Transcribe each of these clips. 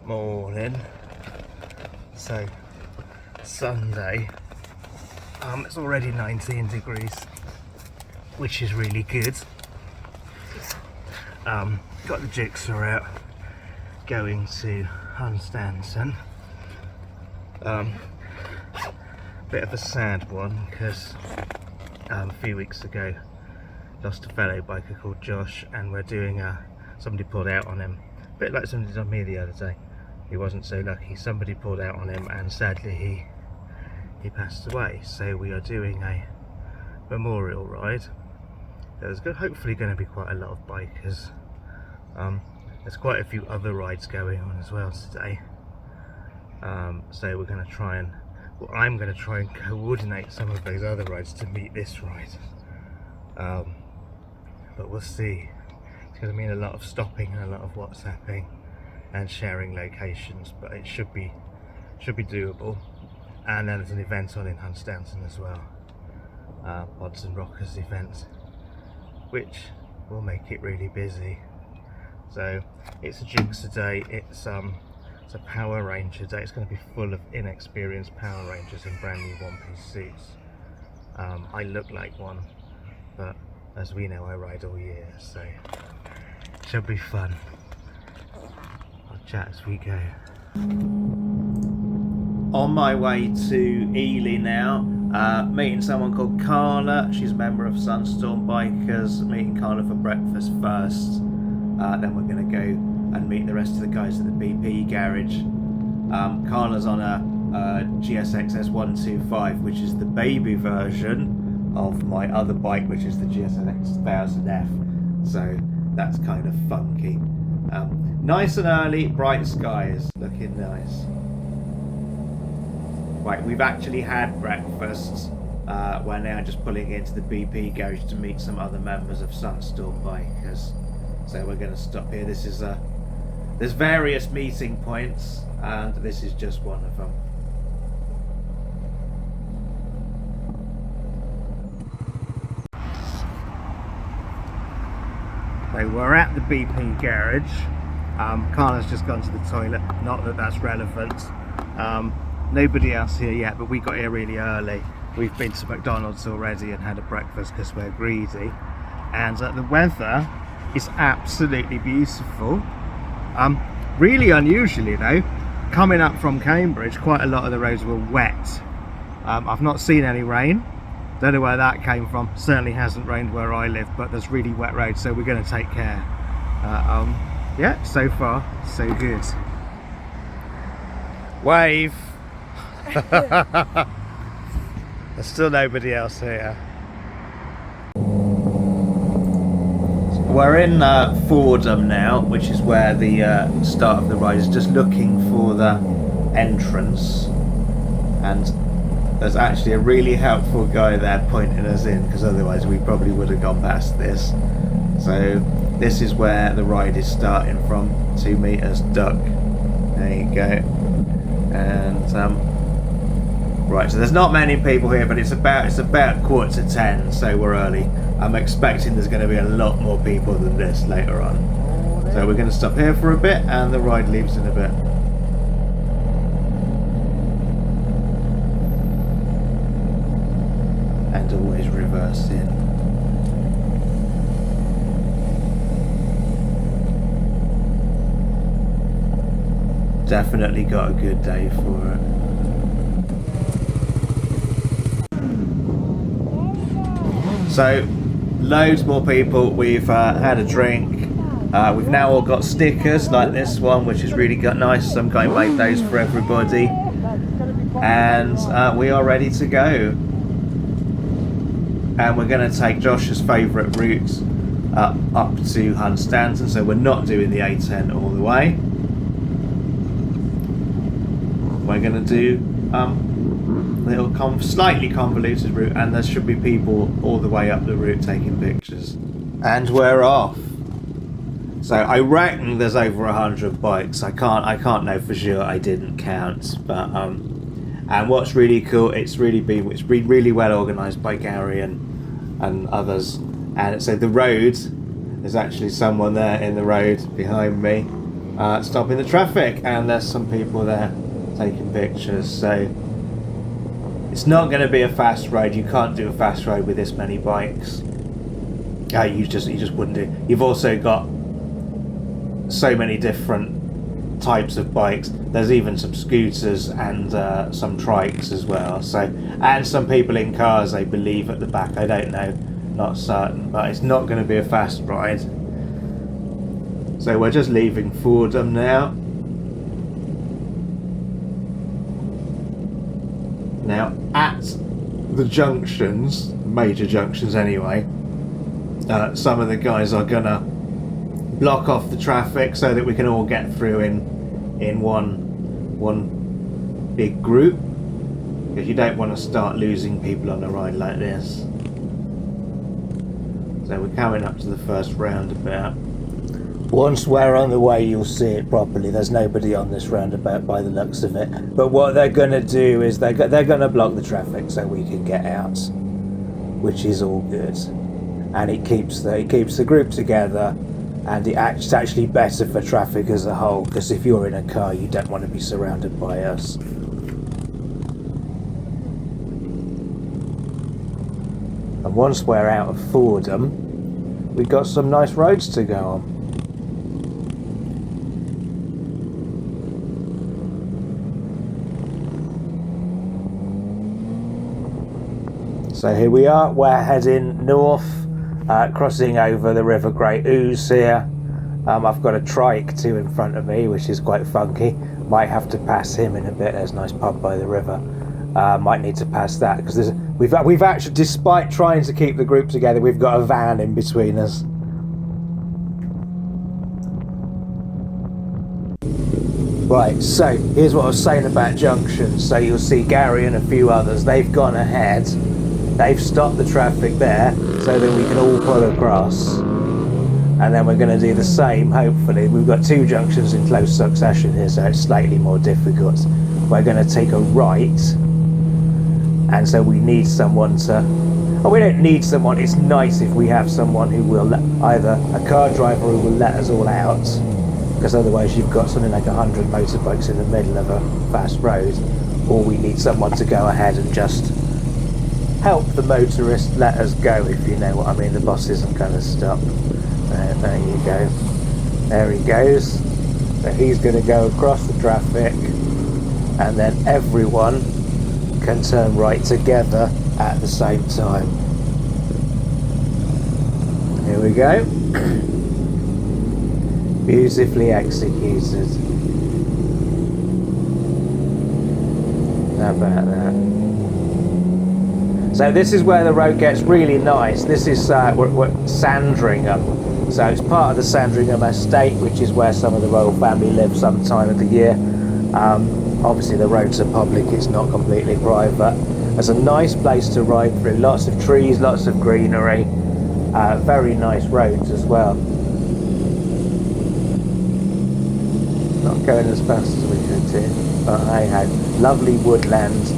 Morning. So Sunday, it's already 19 degrees, which is really good. Got the jigsaw out, going to Hunstanton. Bit of a sad one because a few weeks ago lost a fellow biker called Josh, and we're doing somebody pulled out on him, a bit like somebody did on me the other day. He wasn't so lucky. Somebody pulled out on him and sadly he passed away. So we are doing a memorial ride. There's hopefully going to be quite a lot of bikers. There's quite a few other rides going on as well today. So we're going to try and, well, I'm going to try and coordinate some of those other rides to meet this ride. But we'll see. It's going to mean a lot of stopping and a lot of WhatsApping and sharing locations, but it should be doable. And then there's an event on in Hunstanton as well, Pods and Rockers event, which will make it really busy. So it's a jigsaw day. It's a Power Ranger day. It's going to be full of inexperienced Power Rangers in brand new one-piece suits. I look like one, but as we know, I ride all year, so it should be fun. I'll chat as we go. On my way to Ely now, meeting someone called Carla. She's a member of Sunstorm Bikers. Meeting Carla for breakfast first. Then we're going to go and meet the rest of the guys at the BP garage. Carla's on a GSX S125, which is the baby version of my other bike, which is the GSX 1000F. So that's kind of funky. Nice and early, bright skies, looking nice. Right, we've actually had breakfast. We're now just pulling into the BP garage to meet some other members of Sunstorm Bikers. So we're going to stop here. This is there's various meeting points, and this is just one of them. So we're at the BP garage. Carla's just gone to the toilet. Not that that's relevant. Nobody else here yet, but we got here really early. We've been to McDonald's already and had a breakfast because we're greedy. And the weather is absolutely beautiful. Really unusually though, coming up from Cambridge, quite a lot of the roads were wet. I've not seen any rain. Don't know where that came from. Certainly hasn't rained where I live, but there's really wet roads, so we're going to take care. Yeah, so far so good. Wave. There's still nobody else here. We're in Fordham now, which is where the start of the ride is. Just looking for the entrance, and there's actually a really helpful guy there pointing us in, because otherwise we probably would have gone past this. So this is where the ride is starting from. 2 meters duck. There you go. And right, so there's not many people here, but it's about 9:45, so we're early. I'm expecting there's going to be a lot more people than this later on. So we're going to stop here for a bit, and the ride leaves in a bit. And always reverse in. Definitely got a good day for it. So, loads more people. We've had a drink. We've now all got stickers like this one, which is really nice. Some guy made those for everybody. And we are ready to go. And we're going to take Josh's favourite route up to Hunstanton. So we're not doing the A10 all the way. We're going to do little slightly convoluted route, and there should be people all the way up the route taking pictures. And we're off. So I reckon there's over 100 bikes. I can't know for sure. I didn't count, but and what's really cool, it's been really well organised by Gary and others. And so the road, there's actually someone there in the road behind me. stopping the traffic, and there's some people there taking pictures. So it's not going to be a fast ride. You can't do a fast ride with this many bikes. You just wouldn't do. You've also got so many different types of bikes. There's even some scooters and some trikes as well. So, and some people in cars, I believe, at the back. I don't know, not certain, but it's not going to be a fast ride. So we're just leaving Fordham now. Now at the junctions, major junctions anyway, some of the guys are gonna block off the traffic so that we can all get through in one big group, because you don't want to start losing people on a ride like this. So we're coming up to the first roundabout. Once we're on the way, you'll see it properly. There's nobody on this roundabout by the looks of it. But what they're going to do is they're going to block the traffic so we can get out, which is all good. And it keeps the group together, and it's actually better for traffic as a whole, because if you're in a car, you don't want to be surrounded by us. And once we're out of Fordham, we've got some nice roads to go on. So here we are, we're heading north, crossing over the River Great Ouse here. I've got a trike too in front of me, which is quite funky. Might have to pass him in a bit. There's a nice pub by the river. Might need to pass that, because we've actually, despite trying to keep the group together, we've got a van in between us. Right, so here's what I was saying about junctions. So you'll see Gary and a few others, they've gone ahead. They've stopped the traffic there so that we can all pull across. And then we're going to do the same, hopefully. We've got two junctions in close succession here, so it's slightly more difficult. We're going to take a right. And so we need someone to... Oh, we don't need someone. It's nice if we have someone who will either a car driver who will let us all out, because otherwise you've got something like 100 motorbikes in the middle of a fast road, or we need someone to go ahead and just help the motorist let us go, if you know what I mean. The boss isn't going to stop. There you go. There he goes. So he's going to go across the traffic, and then everyone can turn right together at the same time. Here we go. Beautifully executed. How about that? So this is where the road gets really nice. This is we're Sandringham. So it's part of the Sandringham estate, which is where some of the royal family live some time of the year. Obviously the roads are public, it's not completely private. It's a nice place to ride through. Lots of trees, lots of greenery. Very nice roads as well. Not going as fast as we could do, but hey ho. Lovely woodland.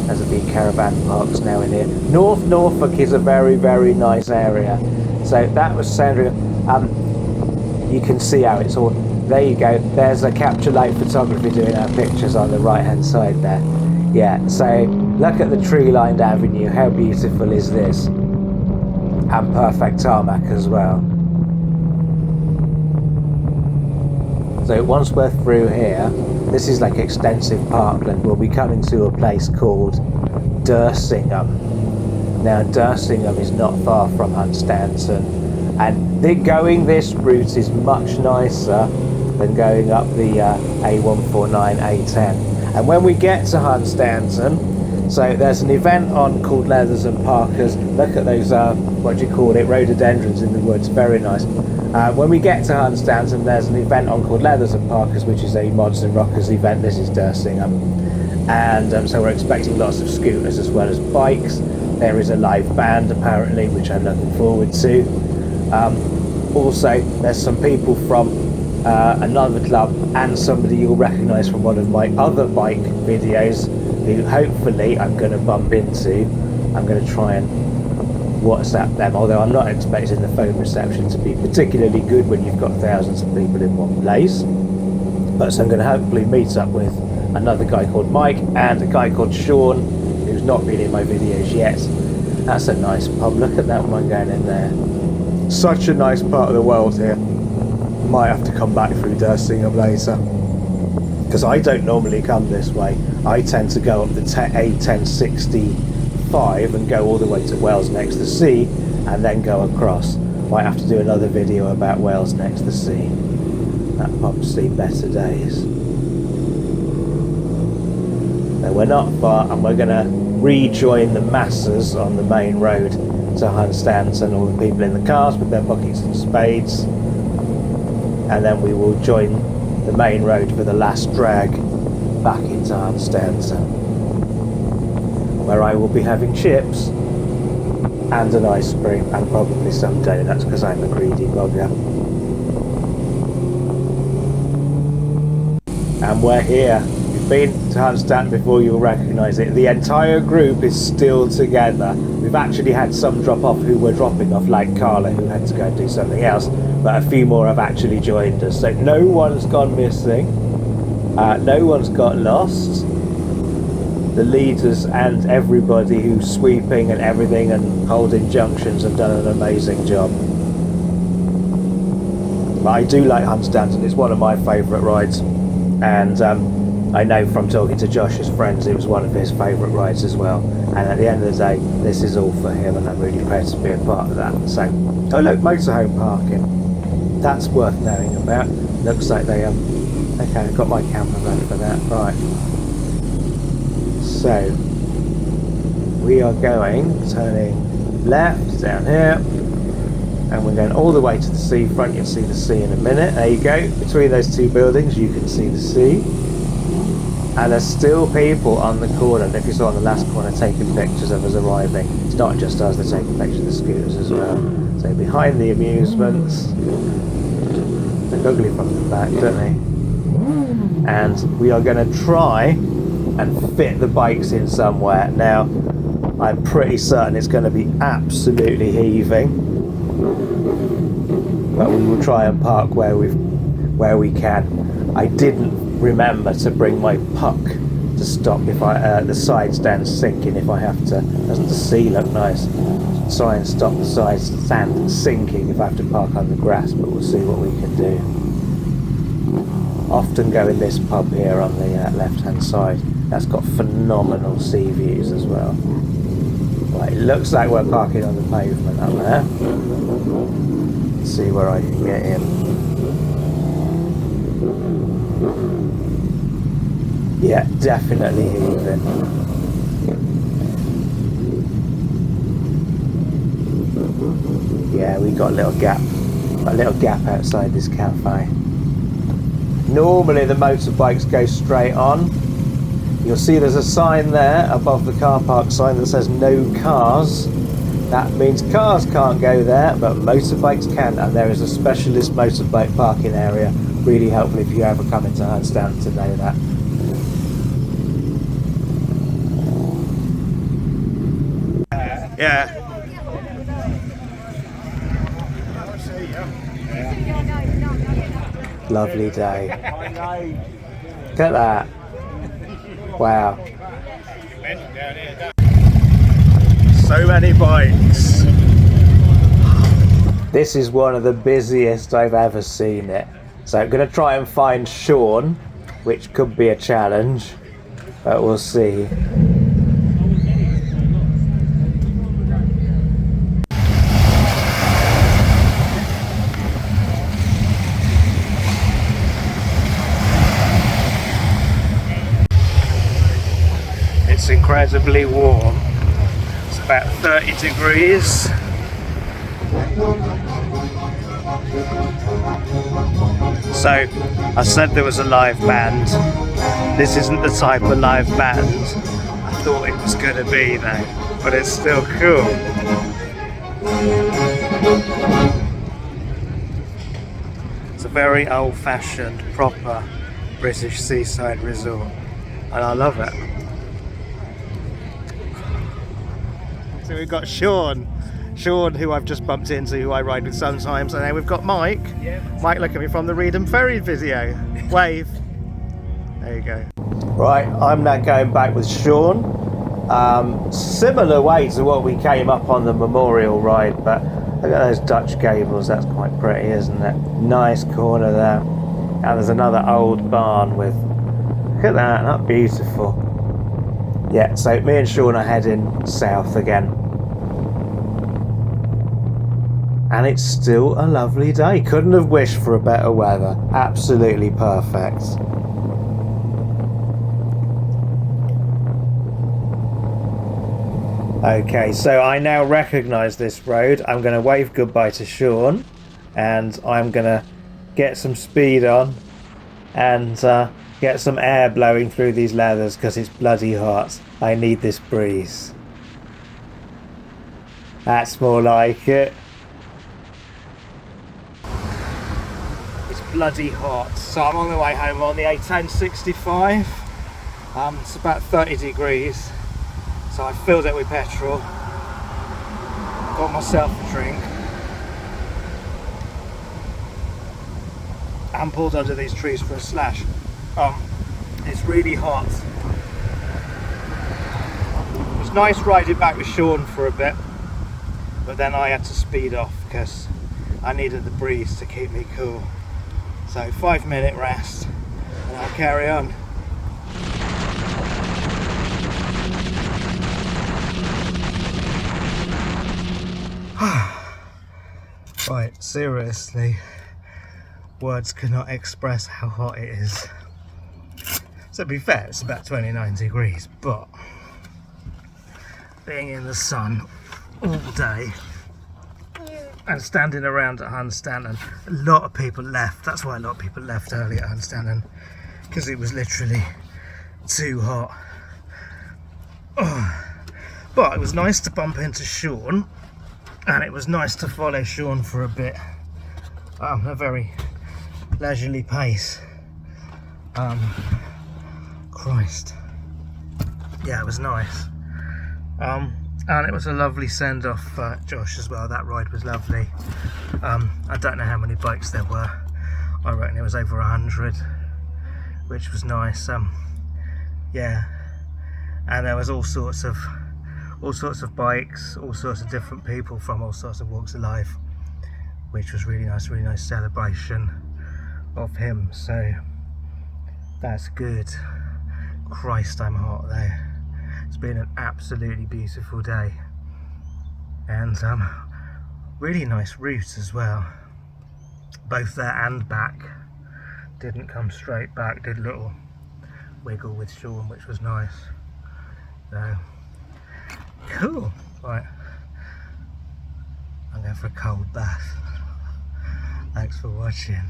There's a few caravan parks now in here. North Norfolk is a very, very nice area. So that was Sandringham. You can see how it's all... There you go. There's a capture light photography doing our pictures on the right hand side there. Yeah, so look at the tree-lined avenue. How beautiful is this? And perfect tarmac as well. So once we're through here, this is like extensive parkland. We'll be coming to a place called Dersingham. Now Dersingham is not far from Hunstanton, and going this route is much nicer than going up the A149, A10. And when we get to Hunstanton, so there's an event on called Leathers and Parkas. Look at those, what do you call it, rhododendrons in the woods, very nice. When we get to Hunstanton, there's an event on called Leathers and Parkas, which is a Mods and Rockers event. This is Dersingham. And so we're expecting lots of scooters as well as bikes. There is a live band apparently, which I'm looking forward to. Also, there's some people from another club and somebody you'll recognise from one of my other bike videos who hopefully I'm going to bump into. I'm going to try and WhatsApp them, although I'm not expecting the phone reception to be particularly good when you've got thousands of people in one place. But so I'm going to hopefully meet up with another guy called Mike and a guy called Sean, who's not been in my videos yet. That's a nice pub. Look at that one going in there. Such a nice part of the world here. Might have to come back through Dursingham later, because I don't normally come this way. I tend to go up the A1065 and go all the way to Wales Next to Sea and then go across. Might have to do another video about Wales Next to Sea. That pub's seen better days. So we're not far, and we're going to rejoin the masses on the main road to Hunstanton, all the people in the cars with their buckets and spades, and then we will join the main road for the last drag back into Hunstanton, where I will be having chips and an ice cream and probably some donuts, because I'm a greedy bugger. And we're here. You've been to Hunstanton before, you'll recognise it. The entire group is still together. We've actually had some drop off who were dropping off, like Carla, who had to go and do something else, but a few more have actually joined us. So no one's gone missing, no one's got lost. The leaders and everybody who's sweeping and everything and holding junctions have done an amazing job. But I do like Hunstanton, it's one of my favourite rides, and I know from talking to Josh's friends it was one of his favourite rides as well. And at the end of the day, this is all for him, and I'm really proud to be a part of that. So, oh look, motorhome parking. That's worth knowing about. Looks like they okay, I've got my camera ready for that. Right. So we are turning left down here, and we're going all the way to the seafront. You'll see the sea in a minute. There you go. Between those two buildings you can see the sea. And there's still people on the corner, and if you saw on the last corner, taking pictures of us arriving. It's not just us, they're taking pictures of the scooters as well. So behind the amusements, they look ugly from the back, don't they? And we are going to try and fit the bikes in somewhere. Now, I'm pretty certain it's going to be absolutely heaving, but we will try and park where we can. I didn't remember to bring my puck to stop if the side stand sinking if I have to. Doesn't the sea look nice? Try and stop the side stand sinking if I have to park on the grass, but we'll see what we can do. Often go in this pub here on the left hand side. That's got phenomenal sea views as well. Right, it looks like we're parking on the pavement up there. Let's see where I can get in. Yeah, definitely heaving. Yeah, we got a little gap outside this cafe. Normally the motorbikes go straight on. You'll see there's a sign there above the car park sign that says no cars. That means cars can't go there, but motorbikes can, and there is a specialist motorbike parking area. Really helpful if you ever come into Hunstanton to know that. Yeah. Lovely day. Look at that. Wow. So many bikes. This is one of the busiest I've ever seen it. So I'm going to try and find Sean, which could be a challenge, but we'll see. It's incredibly warm. It's about 30 degrees. So, I said there was a live band. This isn't the type of live band I thought it was going to be though, but it's still cool. It's a very old-fashioned, proper British seaside resort, and I love it. So we've got Sean, who I've just bumped into, who I ride with sometimes, and then we've got Mike. Yep. Mike, look at me from the Reedham Ferry video. Wave. There you go. Right, I'm now going back with Sean. Similar way to what we came up on the memorial ride, but look at those Dutch gables. That's quite pretty, isn't it? Nice corner there. And there's another old barn with, look at that, that's beautiful. Yeah, so me and Sean are heading south again. And it's still a lovely day. Couldn't have wished for a better weather. Absolutely perfect. Okay, so I now recognise this road. I'm going to wave goodbye to Sean, and I'm going to get some speed on and get some air blowing through these leathers because it's bloody hot. I need this breeze. That's more like it. It's bloody hot. So I'm on the way home on the A1065. It's about 30 degrees. So I filled it with petrol, got myself a drink, and pulled under these trees for a slash. It's really hot. It was nice riding back with Sean for a bit, but then I had to speed off because I needed the breeze to keep me cool. So 5-minute rest, and I'll carry on. Right, seriously, words cannot express how hot it is. So to be fair, it's about 29 degrees, but being in the sun all day and standing around at Hunstanton, a lot of people left. That's why a lot of people left early at Hunstanton, because it was literally too hot. But it was nice to bump into Sean. And it was nice to follow Sean for a bit, a very leisurely pace. Christ, yeah, it was nice. And it was a lovely send off for Josh as well. That ride was lovely. I don't know how many bikes there were. I reckon it was over 100, which was nice. Yeah, and there was all sorts of bikes, all sorts of different people from all sorts of walks of life, which was really nice celebration of him. So that's good. Christ, I'm hot there. It's been an absolutely beautiful day, and really nice route as well, both there and back. Didn't come straight back, did a little wiggle with Sean, which was nice. So cool. Right, I'm going for a cold bath. Thanks for watching.